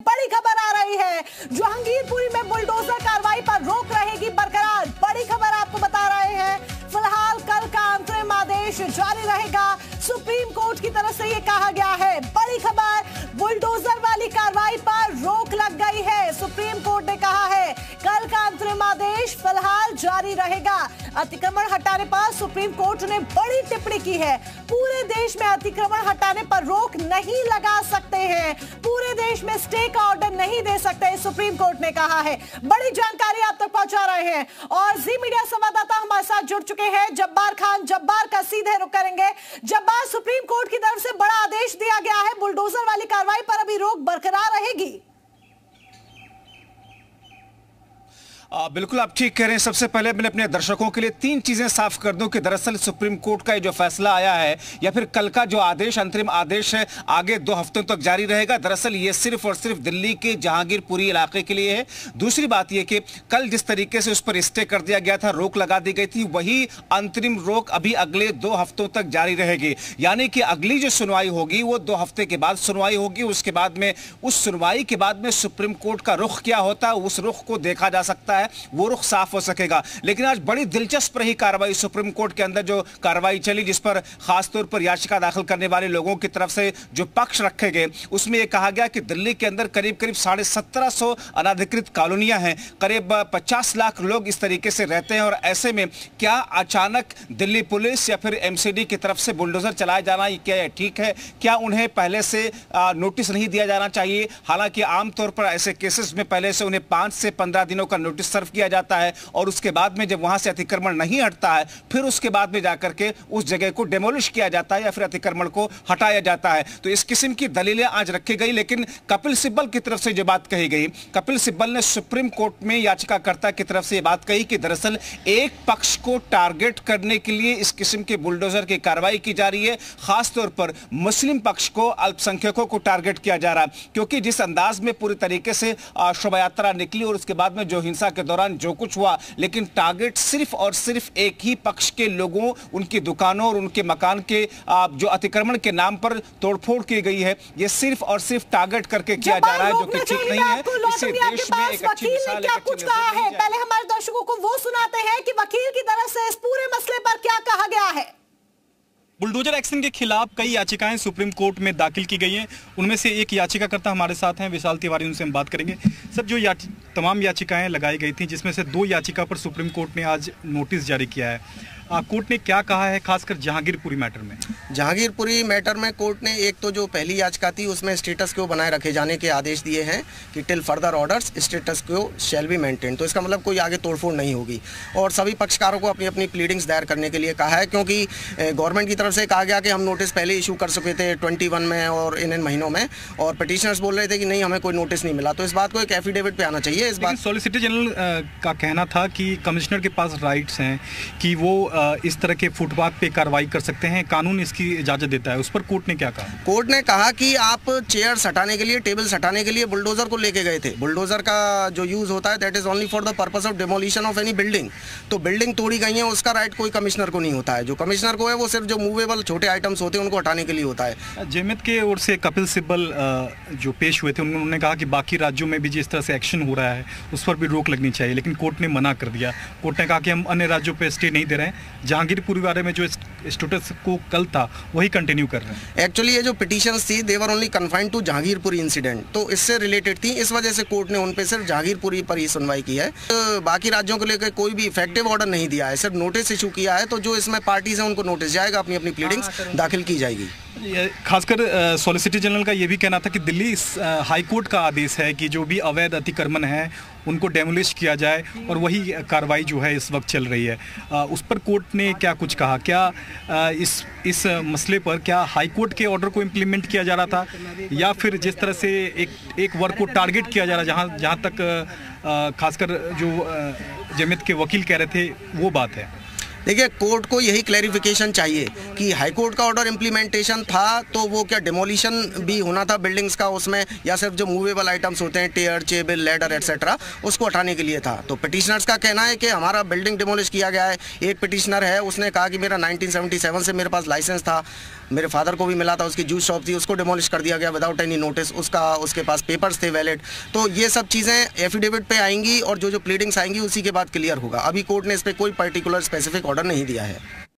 बड़ी खबर आ रही है, जहांगीरपुरी में बुलडोजर कार्रवाई पर रोक रहेगी बरकरार। बड़ी खबर आपको बता रहे हैं। फिलहाल कल का अंतरिम आदेश जारी रहेगा, सुप्रीम कोर्ट की तरफ से यह कहा गया है। बड़ी खबर, बुलडोजर वाली कार्रवाई पर रोक लग गई है। सुप्रीम कोर्ट ने कहा है कल का अंतरिम आदेश फिलहाल जारी रहेगा। अतिक्रमण हटाने पर सुप्रीम कोर्ट ने बड़ी टिप्पणी की है। पूरे देश में अतिक्रमण हटाने पर रोक नहीं लगा सकते हैं, पूरे देश में स्टे का ऑर्डर नहीं दे सकते, सुप्रीम कोर्ट ने कहा है। बड़ी जानकारी आप तक पहुंचा रहे हैं और जी मीडिया संवाददाता हमारे साथ जुड़ चुके हैं जब्बार खान। जब्बार का सीधे रुख करेंगे। जब्बार, सुप्रीम कोर्ट की तरफ से बड़ा आदेश दिया गया है, बुलडोजर वाली कार्रवाई पर अभी रोक बरकरार रहेगी। बिल्कुल आप ठीक कह रहे हैं। सबसे पहले मैंने अपने दर्शकों के लिए तीन चीजें साफ कर दूं कि दरअसल सुप्रीम कोर्ट का ये जो फैसला आया है या फिर कल का जो आदेश, अंतरिम आदेश है, आगे 2 हफ्तों तक जारी रहेगा। दरअसल ये सिर्फ और सिर्फ दिल्ली के जहांगीरपुरी इलाके के लिए है। दूसरी बात यह कि कल जिस तरीके से उस पर स्टे कर दिया गया था, रोक लगा दी गई थी, वही अंतरिम रोक अभी अगले 2 हफ्तों तक जारी रहेगी। यानी कि अगली जो सुनवाई होगी वो 2 हफ्ते के बाद सुनवाई होगी। उसके बाद में, उस सुनवाई के बाद में सुप्रीम कोर्ट का रुख क्या होता है, उस रुख को देखा जा सकता है, वो रुख साफ हो सकेगा। लेकिन आज बड़ी दिलचस्प रही कार्रवाई सुप्रीम कोर्ट के अंदर, जो कार्रवाई चली, जिस पर खासतौर पर याचिका दाखिल करने वाले लोगों की तरफ से जो पक्ष रखे गए, उसमें यह कहा गया कि दिल्ली के अंदर करीब करीब 1750 अनाधिकृत कॉलोनियां हैं, करीब 50 लाख लोग इस तरीके से रहते हैं। और ऐसे में क्या अचानक दिल्ली पुलिस या फिर एमसीडी की तरफ से बुलडोजर चलाया जाना, क्या यह ठीक है? क्या उन्हें पहले से नोटिस नहीं दिया जाना चाहिए? हालांकि आमतौर पर ऐसे केसेस में पहले से उन्हें 5 से 15 दिनों का नोटिस सर्व किया जाता है और उसके बाद में जब वहां से अतिक्रमण नहीं हटता है, फिर उसके बाद में जाकर के उस जगह को डेमोलिश किया जाता है या फिर अतिक्रमण को हटाया जाता है। तो इस किस्म की दलीलें आज रखी गई। लेकिन कपिल सिब्बल की तरफ से जो बात कही गई, कपिल सिब्बल ने सुप्रीम कोर्ट में याचिकाकर्ता की तरफ से यह बात कही कि दरअसल एक पक्ष को टारगेट करने के लिए इस किस्म के बुलडोजर की कार्रवाई की जा रही है। खासतौर पर मुस्लिम पक्ष को, अल्पसंख्यकों को टारगेट किया जा रहा है, क्योंकि जिस अंदाज में पूरी तरीके से शोभा यात्रा निकली और उसके बाद में जो हिंसा के दौरान जो कुछ हुआ, लेकिन टारगेट सिर्फ और सिर्फ एक ही पक्ष के लोगों, उनकी दुकानों और उनके मकान के जो अतिक्रमण के नाम पर तोड़फोड़ की गई है, ये सिर्फ और सिर्फ टारगेट करके किया जा रहा है, जो कि ठीक नहीं है। इसे देश में एक अच्छी मिसाल, क्या कुछ कहा है, पहले हमारे दर्शकों को वो सुनाते हैं कि वकील की तरफ से इस पूरे मसले पर क्या कहा गया है। बुलडोजर एक्शन के खिलाफ कई याचिकाएं सुप्रीम कोर्ट में दाखिल की गई हैं। उनमें से एक याचिकाकर्ता हमारे साथ हैं, विशाल तिवारी, उनसे हम बात करेंगे। सर, जो तमाम याचिकाएं लगाई गई थी, जिसमें से 2 याचिका पर सुप्रीम कोर्ट ने आज नोटिस जारी किया है, कोर्ट ने क्या कहा है खासकर जहांगीरपुरी मैटर में? जहांगीरपुरी मैटर में कोर्ट ने एक तो जो पहली याचिका थी उसमें स्टेटस को बनाए रखे जाने के आदेश दिए हैं कि टिल फर्दर ऑर्डर्स स्टेटस को शैल बी मेंटेन। तो इसका मतलब कोई आगे तोड़फोड़ नहीं होगी और सभी पक्षकारों को अपनी अपनी प्लीडिंग्स दायर करने के लिए कहा है, क्योंकि गवर्नमेंट की तरफ से कहा गया कि हम नोटिस पहले इशू कर चुके थे 21 में और इन महीनों में, और पिटिशनर्स बोल रहे थे कि नहीं, हमें कोई नोटिस नहीं मिला। तो इस बात को एक एफिडेविट पे आना चाहिए। इस बात सॉलिसिटर जनरल का कहना था कि कमिश्नर के पास राइट्स हैं कि वो इस तरह के फुटपाथ पे कार्रवाई कर सकते हैं, कानून इसकी इजाजत देता है। उस पर कोर्ट ने क्या कहा? कोर्ट ने कहा कि आप चेयर्स हटाने के लिए, टेबल्स हटाने के लिए बुलडोजर को लेके गए थे। बुलडोजर का जो यूज होता है that is only for the purpose of demolition of any building. तो बिल्डिंग तोड़ी गई है, उसका राइट कोई कमिश्नर को नहीं होता है। जो कमिश्नर को है वो सिर्फ जो मूवेबल छोटे आइटम्स होते हैं उनको हटाने के लिए होता है। जेमित के ओर से कपिल सिब्बल जो पेश हुए थे, उन्होंने कहा कि बाकी राज्यों में भी जिस तरह से एक्शन हो रहा है उस पर भी रोक लगनी चाहिए, लेकिन कोर्ट ने मना कर दिया। कोर्ट ने कहा कि हम अन्य राज्यों पर स्टे नहीं दे रहे हैं, जहांगीरपुरी बारे में जो स्टेटस को कल था वही कंटिन्यू कर रहे हैं। एक्चुअली ये जो पिटीशंस थी they were only confined to Jahangirpuri incident, तो इससे रिलेटेड थी। इस वजह से कोर्ट ने उन पे सिर्फ जहांगीरपुरी पर ही सुनवाई की है। तो बाकी राज्यों को लेकर कोई भी इफेक्टिव ऑर्डर नहीं दिया है, सिर्फ नोटिस इशू किया है। तो जो इसमें पार्टीज हैं उनको नोटिस जाएगा, अपनी अपनी प्लीडिंग्स दाखिल की जाएगी। खासकर सॉलिसिटर जनरल का ये भी कहना था कि दिल्ली हाई कोर्ट का आदेश है कि जो भी अवैध अतिक्रमण है उनको डेमोलिश किया जाए, और वही कार्रवाई जो है इस वक्त चल रही है। उस पर कोर्ट ने क्या कुछ कहा? क्या इस मसले पर क्या हाई कोर्ट के ऑर्डर को इम्प्लीमेंट किया जा रहा था, या फिर जिस तरह से एक वर्ग को टारगेट किया जा रहा, जहाँ तक खासकर जो जमित के वकील कह रहे थे वो बात है? देखिए, कोर्ट को यही क्लैरिफिकेशन चाहिए कि हाई कोर्ट का ऑर्डर इम्प्लीमेंटेशन था तो वो क्या डिमोलिशन भी होना था बिल्डिंग्स का उसमें, या सिर्फ जो मूवेबल आइटम्स होते हैं टेयर, टेबल, लेडर एटसेट्रा, उसको हटाने के लिए था। तो पिटिशनर्स का कहना है कि हमारा बिल्डिंग डिमोलिश किया गया है। एक पिटिशनर है, उसने कहा कि मेरा 1977 से मेरे पास लाइसेंस था, मेरे फादर को भी मिला था, उसकी जूस शॉप थी, उसको डिमोलिश कर दिया गया विदाउट एनी नोटिस। उसके पास पेपर्स थे वैलिड। तो ये सब चीज़ें एफिडेविट पे आएंगी और जो प्लीडिंग्स आएंगी उसी के बाद क्लियर होगा। अभी कोर्ट ने इस पर कोई पर्टिकुलर स्पेसिफिक ऑर्डर नहीं दिया है।